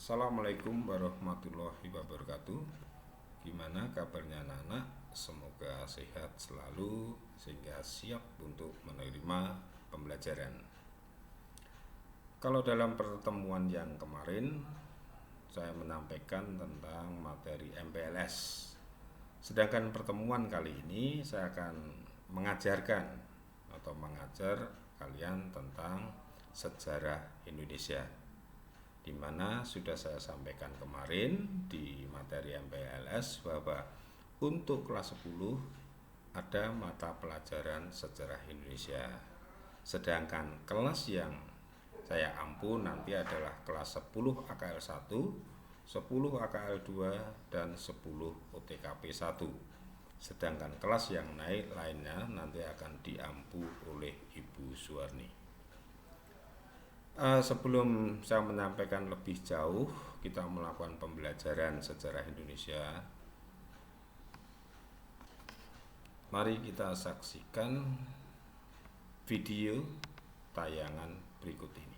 Assalamualaikum warahmatullahi wabarakatuh. Gimana kabarnya anak-anak? Semoga sehat selalu sehingga siap untuk menerima pembelajaran. Kalau dalam pertemuan yang kemarin saya menyampaikan tentang materi MPLS. Sedangkan pertemuan kali ini saya akan mengajar kalian tentang sejarah Indonesia, di mana sudah saya sampaikan kemarin di materi MPLS bahwa untuk kelas 10 ada mata pelajaran sejarah Indonesia. Sedangkan kelas yang saya ampu nanti adalah kelas 10 AKL 1, 10 AKL 2, dan 10 OTKP 1. Sedangkan kelas yang naik lainnya nanti akan diampu oleh Ibu Suwarni. Sebelum saya menyampaikan lebih jauh, kita melakukan pembelajaran sejarah Indonesia. Mari kita saksikan video tayangan berikut ini.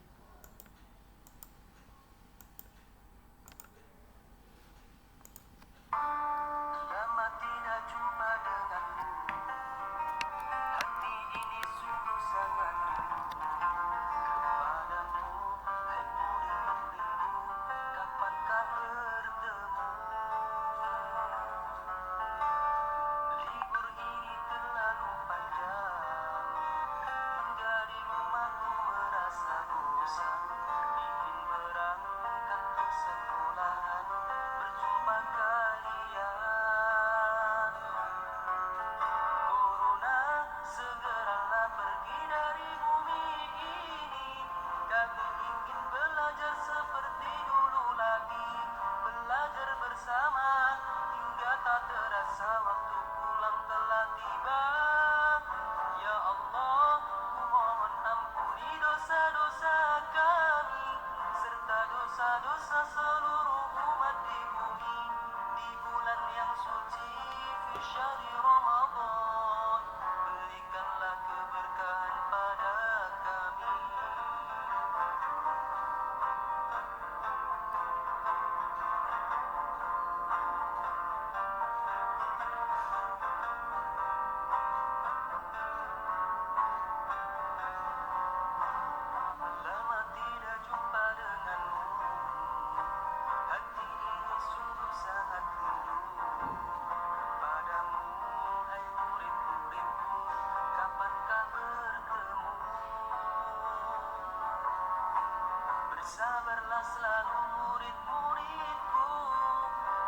Sabarlah selalu murid-muridku,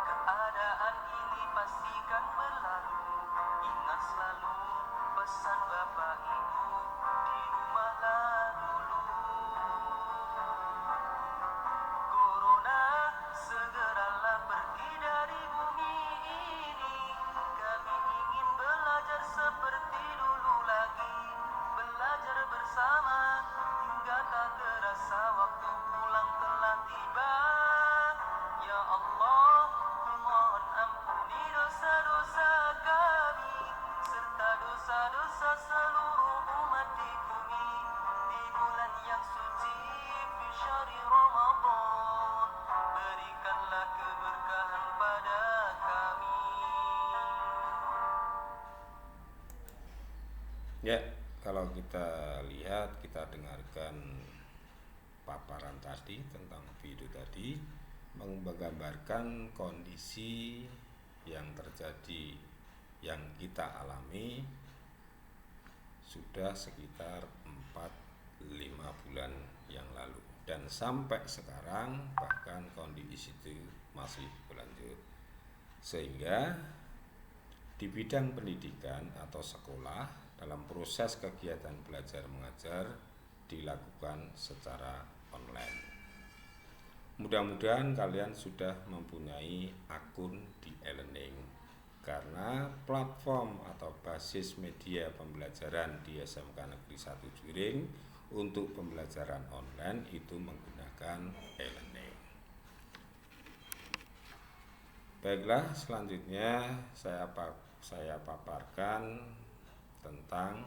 keadaan ini pastikan berlalu. Ingat selalu pesan bapak ibu, di rumahlah dulu. Corona segeralah pergi dari bumi ini. Kami ingin belajar seperti dulu lagi, belajar bersama hingga tak terasa waktu pulang telah tiba. Ya Allah, mohon ampuni dosa-dosa kami serta dosa-dosa seluruh umat di bumi di bulan yang suci fi syahri Ramadan. Berikanlah keberkahan pada kami. Ya, kalau kita lihat, kita dengarkan paparan tadi tentang video tadi menggambarkan kondisi yang terjadi, yang kita alami sudah sekitar 4-5 bulan yang lalu, dan sampai sekarang bahkan kondisi itu masih berlanjut, sehingga di bidang pendidikan atau sekolah dalam proses kegiatan belajar mengajar dilakukan secara online. Mudah-mudahan kalian sudah mempunyai akun di e-learning, karena platform atau basis media pembelajaran di SMK Negeri 1 Juring untuk pembelajaran online itu menggunakan e-learning. Baiklah, selanjutnya saya paparkan tentang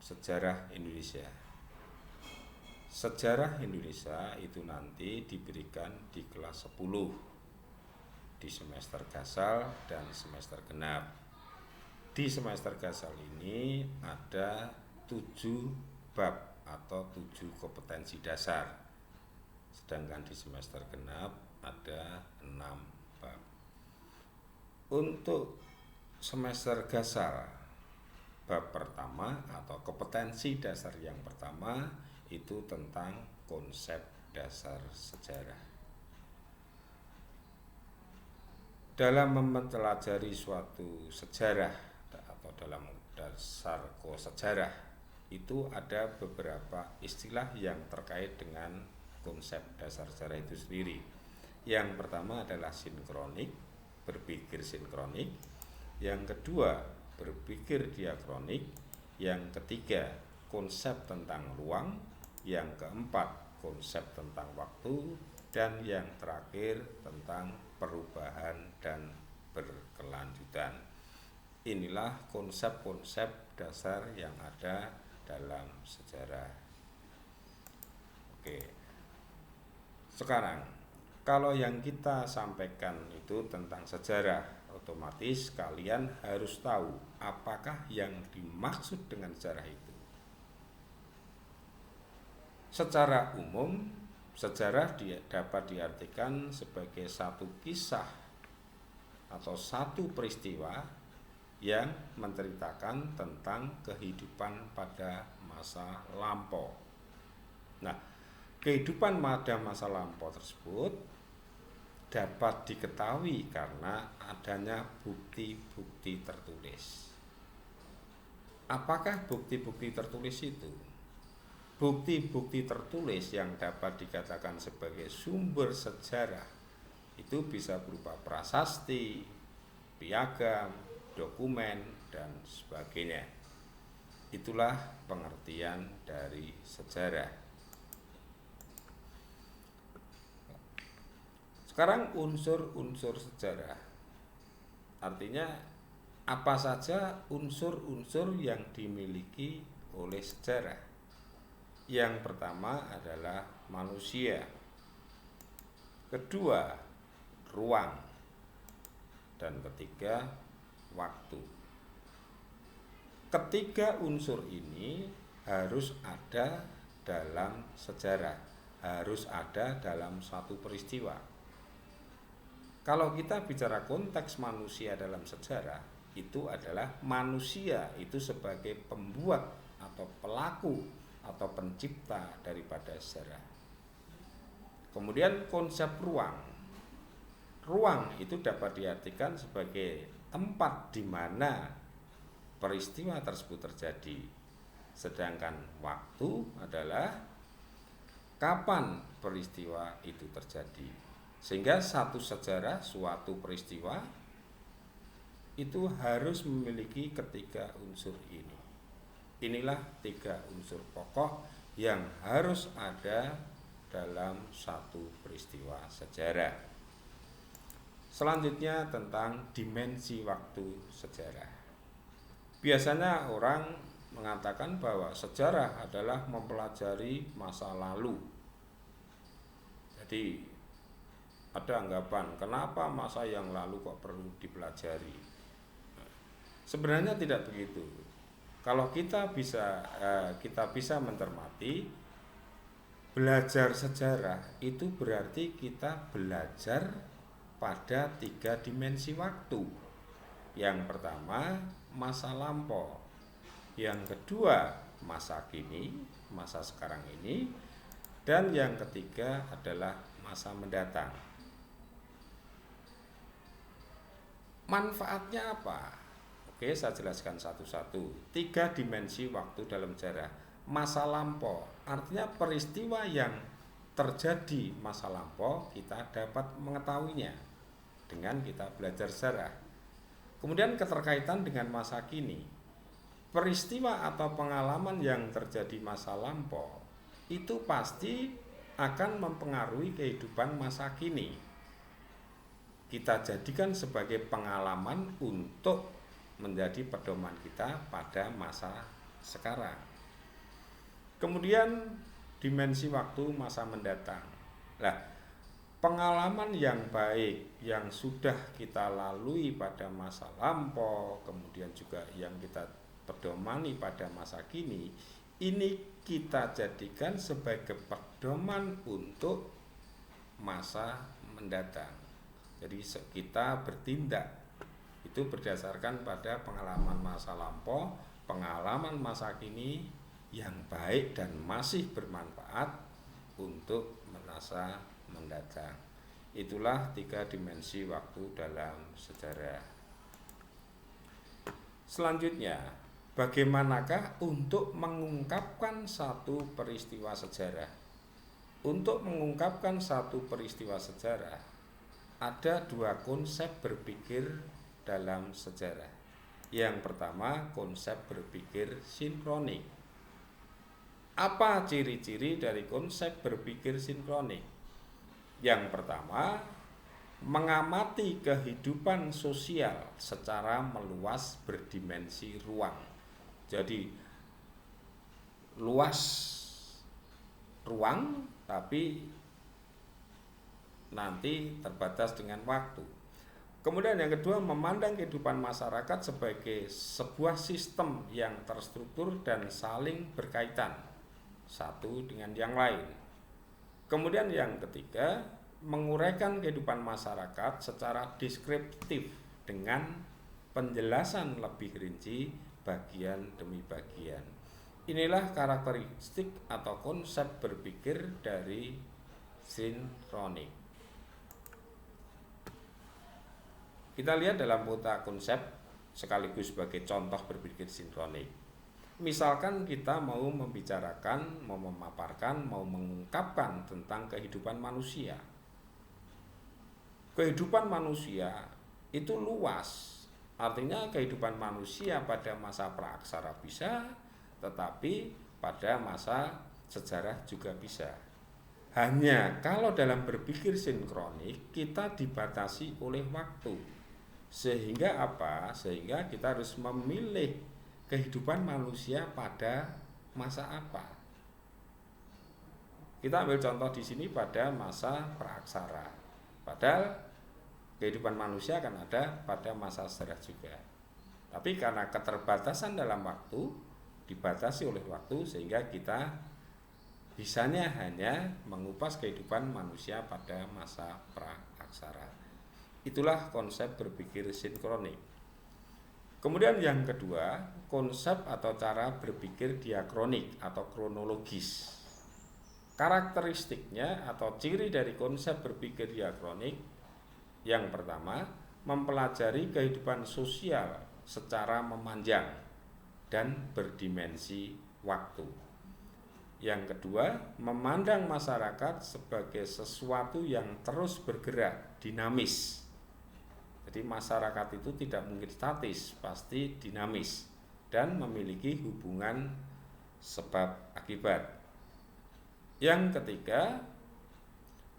sejarah Indonesia. sejarah Indonesia itu nanti diberikan di kelas 10 di semester gasal dan semester genap. Di semester gasal ini ada 7 bab atau 7 kompetensi dasar. Sedangkan di semester genap ada 6 bab. Untuk semester gasal, bab pertama atau kompetensi dasar yang pertama itu tentang konsep dasar sejarah. Dalam mempelajari suatu sejarah atau dalam dasar sejarah itu ada beberapa istilah yang terkait dengan konsep dasar sejarah itu sendiri. Yang pertama adalah sinkronik, berpikir sinkronik. Yang kedua, berpikir diakronik. Yang ketiga, konsep tentang ruang. Yang keempat, konsep tentang waktu. Dan yang terakhir, tentang perubahan dan berkelanjutan. Inilah konsep-konsep dasar yang ada dalam sejarah. Oke. Sekarang, kalau yang kita sampaikan itu tentang sejarah, otomatis kalian harus tahu apakah yang dimaksud dengan sejarah itu. Secara umum, sejarah dapat diartikan sebagai satu kisah atau satu peristiwa yang menceritakan tentang kehidupan pada masa lampau. Nah, kehidupan pada masa lampau tersebut dapat diketahui karena adanya bukti-bukti tertulis. Apakah bukti-bukti tertulis itu? Bukti-bukti tertulis yang dapat dikatakan sebagai sumber sejarah itu bisa berupa prasasti, piagam, dokumen, dan sebagainya. Itulah pengertian dari sejarah. Sekarang unsur-unsur sejarah. Artinya apa saja unsur-unsur yang dimiliki oleh sejarah. Yang pertama adalah manusia. Kedua, ruang. Dan ketiga, waktu. Ketiga unsur ini harus ada dalam sejarah, harus ada dalam satu peristiwa. Kalau kita bicara konteks manusia dalam sejarah, itu adalah manusia itu sebagai pembuat atau pelaku atau pencipta daripada sejarah. Kemudian konsep ruang. Ruang itu dapat diartikan sebagai tempat di mana peristiwa tersebut terjadi. Sedangkan waktu adalah kapan peristiwa itu terjadi. Sehingga satu sejarah, suatu peristiwa itu harus memiliki ketiga unsur ini. Inilah tiga unsur pokok yang harus ada dalam satu peristiwa sejarah. Selanjutnya tentang dimensi waktu sejarah. Biasanya orang mengatakan bahwa sejarah adalah mempelajari masa lalu. Jadi ada anggapan, kenapa masa yang lalu kok perlu dipelajari? Sebenarnya tidak begitu. Kalau kita bisa mencermati, belajar sejarah itu berarti kita belajar pada tiga dimensi waktu. Yang pertama, masa lampau. Yang kedua, masa kini, masa sekarang ini. Dan yang ketiga adalah masa mendatang. Manfaatnya apa? Oke, saya jelaskan satu-satu. Tiga dimensi waktu dalam sejarah. Masa lampau, artinya peristiwa yang terjadi masa lampau kita dapat mengetahuinya dengan kita belajar sejarah. Kemudian keterkaitan dengan masa kini. Peristiwa atau pengalaman yang terjadi masa lampau itu pasti akan mempengaruhi kehidupan masa kini. Kita jadikan sebagai pengalaman untuk menjadi pedoman kita pada masa sekarang. Kemudian dimensi waktu masa mendatang. Nah, pengalaman yang baik yang sudah kita lalui pada masa lampau, kemudian juga yang kita pedomani pada masa kini, ini kita jadikan sebagai pedoman untuk masa mendatang. Jadi kita bertindak itu berdasarkan pada pengalaman masa lampau, pengalaman masa kini yang baik dan masih bermanfaat untuk masa mendatang. Itulah 3 dimensi waktu dalam sejarah. Selanjutnya, bagaimanakah untuk mengungkapkan satu peristiwa sejarah? Untuk mengungkapkan satu peristiwa sejarah, ada 2 konsep berpikir dalam sejarah. Yang pertama, konsep berpikir sinkronik. Apa ciri-ciri dari konsep berpikir sinkronik? Yang pertama, mengamati kehidupan sosial secara meluas berdimensi ruang. Jadi luas ruang tapi nanti terbatas dengan waktu. Kemudian yang kedua, memandang kehidupan masyarakat sebagai sebuah sistem yang terstruktur dan saling berkaitan satu dengan yang lain. Kemudian yang ketiga, menguraikan kehidupan masyarakat secara deskriptif dengan penjelasan lebih rinci bagian demi bagian. Inilah karakteristik atau konsep berpikir dari sinkronik. Kita lihat dalam kota konsep sekaligus sebagai contoh berpikir sinkronik. Misalkan kita mau membicarakan, mau memaparkan, mau mengungkapkan tentang kehidupan manusia. Kehidupan manusia itu luas. Artinya kehidupan manusia pada masa praaksara bisa, tetapi pada masa sejarah juga bisa. Hanya kalau dalam berpikir sinkronik kita dibatasi oleh waktu. Sehingga apa? Sehingga kita harus memilih kehidupan manusia pada masa apa. Kita ambil contoh di sini pada masa praaksara. Padahal kehidupan manusia akan ada pada masa sejarah juga. Tapi karena keterbatasan dalam waktu, dibatasi oleh waktu, sehingga kita bisanya hanya mengupas kehidupan manusia pada masa praaksara. Itulah konsep berpikir sinkronik. Kemudian yang kedua, konsep atau cara berpikir diakronik atau kronologis. Karakteristiknya atau ciri dari konsep berpikir diakronik, yang pertama, mempelajari kehidupan sosial secara memanjang dan berdimensi waktu. Yang kedua, memandang masyarakat sebagai sesuatu yang terus bergerak, dinamis. Jadi masyarakat itu tidak mungkin statis, pasti dinamis dan memiliki hubungan sebab akibat. Yang ketiga,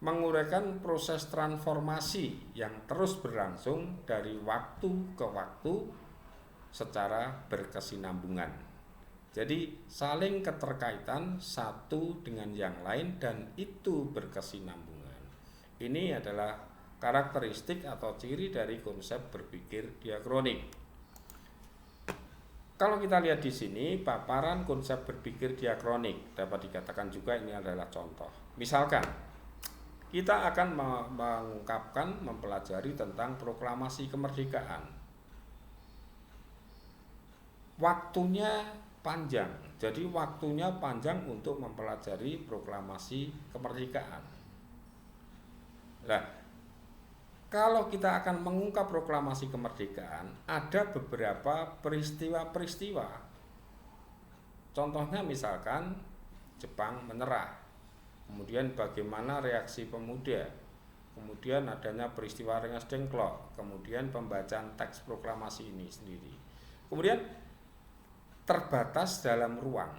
menguraikan proses transformasi yang terus berlangsung dari waktu ke waktu secara berkesinambungan. Jadi saling keterkaitan satu dengan yang lain dan itu berkesinambungan. Ini adalah karakteristik atau ciri dari konsep berpikir diakronik. Kalau kita lihat di sini, paparan konsep berpikir diakronik dapat dikatakan juga ini adalah contoh. Misalkan kita akan mengungkapkan, mempelajari tentang proklamasi kemerdekaan. Waktunya panjang, jadi waktunya panjang untuk mempelajari proklamasi kemerdekaan. Nah, kalau kita akan mengungkap proklamasi kemerdekaan, ada beberapa peristiwa-peristiwa. Contohnya misalkan Jepang menyerah, kemudian bagaimana reaksi pemuda, kemudian adanya peristiwa Rengas Dengklok, kemudian pembacaan teks proklamasi ini sendiri. Kemudian terbatas dalam ruang.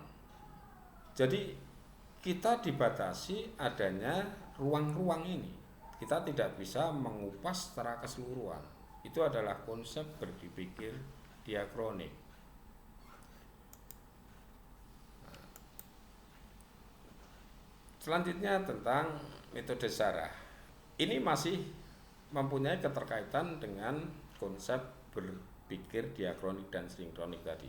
Jadi kita dibatasi adanya ruang-ruang ini. Kita tidak bisa mengupas secara keseluruhan. Itu adalah konsep berpikir diakronik. Selanjutnya tentang metode Sarah. Ini masih mempunyai keterkaitan dengan konsep berpikir diakronik dan sinkronik tadi.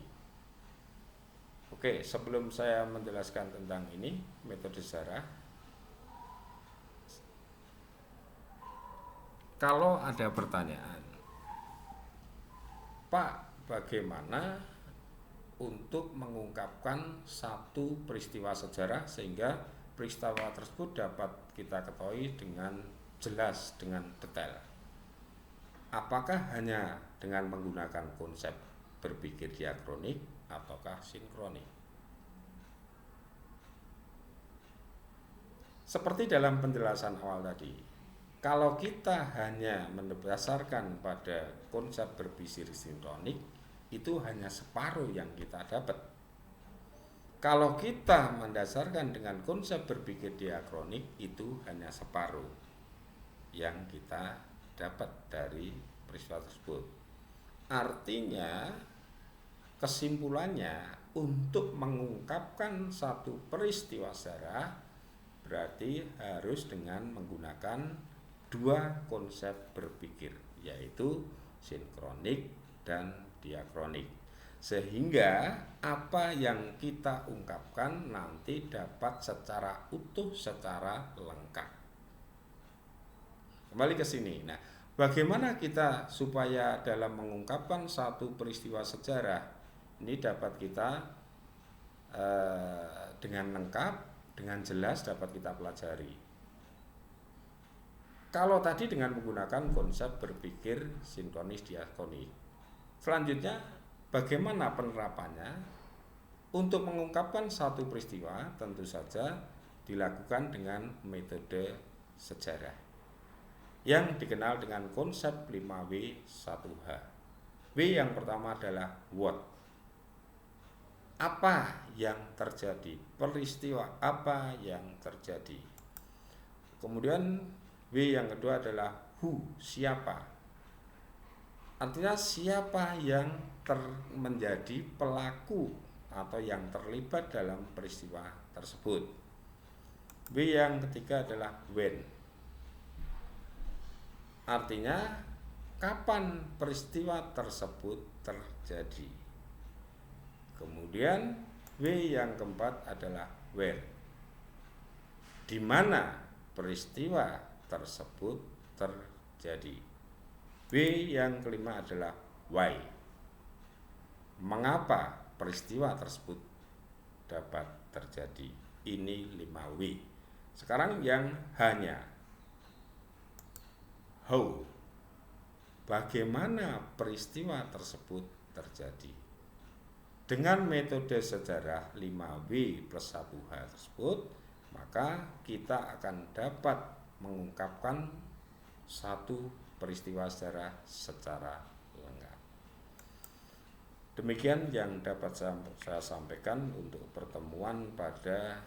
Oke, sebelum saya menjelaskan tentang ini, metode Sarah, kalau ada pertanyaan, Pak, bagaimana untuk mengungkapkan satu peristiwa sejarah sehingga peristiwa tersebut dapat kita ketahui dengan jelas, dengan detail? Apakah hanya dengan menggunakan konsep berpikir diakronik ataukah sinkronik? Seperti dalam penjelasan awal tadi, kalau kita hanya mendasarkan pada konsep berpikir sinkronik, itu hanya separuh yang kita dapat. Kalau kita mendasarkan dengan konsep berpikir diakronik, itu hanya separuh yang kita dapat dari peristiwa tersebut. Artinya, kesimpulannya, untuk mengungkapkan satu peristiwa sejarah berarti harus dengan menggunakan dua konsep berpikir, yaitu sinkronik dan diakronik, sehingga apa yang kita ungkapkan nanti dapat secara utuh, secara lengkap. Kembali ke sini. Nah, bagaimana kita supaya dalam mengungkapkan satu peristiwa sejarah ini dapat kita dengan lengkap, dengan jelas dapat kita pelajari. Kalau tadi dengan menggunakan konsep berpikir sinkronis diakronik. Selanjutnya, bagaimana penerapannya? Untuk mengungkapkan satu peristiwa tentu saja dilakukan dengan metode sejarah yang dikenal dengan konsep 5W1H. W yang pertama adalah what. Apa yang terjadi? Peristiwa apa yang terjadi? Kemudian W yang kedua adalah who, siapa. Artinya siapa yang menjadi pelaku atau yang terlibat dalam peristiwa tersebut. W yang ketiga adalah when. Artinya kapan peristiwa tersebut terjadi. Kemudian W yang keempat adalah where. Di mana peristiwa tersebut terjadi. W yang kelima adalah why. Mengapa peristiwa tersebut dapat terjadi? Ini 5W. Sekarang yang hanya how. Bagaimana peristiwa tersebut terjadi? Dengan metode sejarah 5W plus 1H tersebut, maka kita akan dapat mengungkapkan satu peristiwa sejarah secara lengkap. Demikian yang dapat saya sampaikan untuk pertemuan pada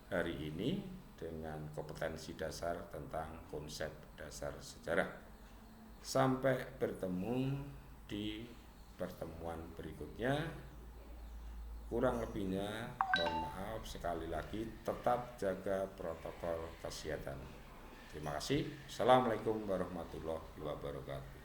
hari ini dengan kompetensi dasar tentang konsep dasar sejarah. Sampai bertemu di pertemuan berikutnya. Kurang lebihnya mohon maaf, sekali lagi tetap jaga protokol kesehatan. Terima kasih. Assalamualaikum warahmatullahi wabarakatuh.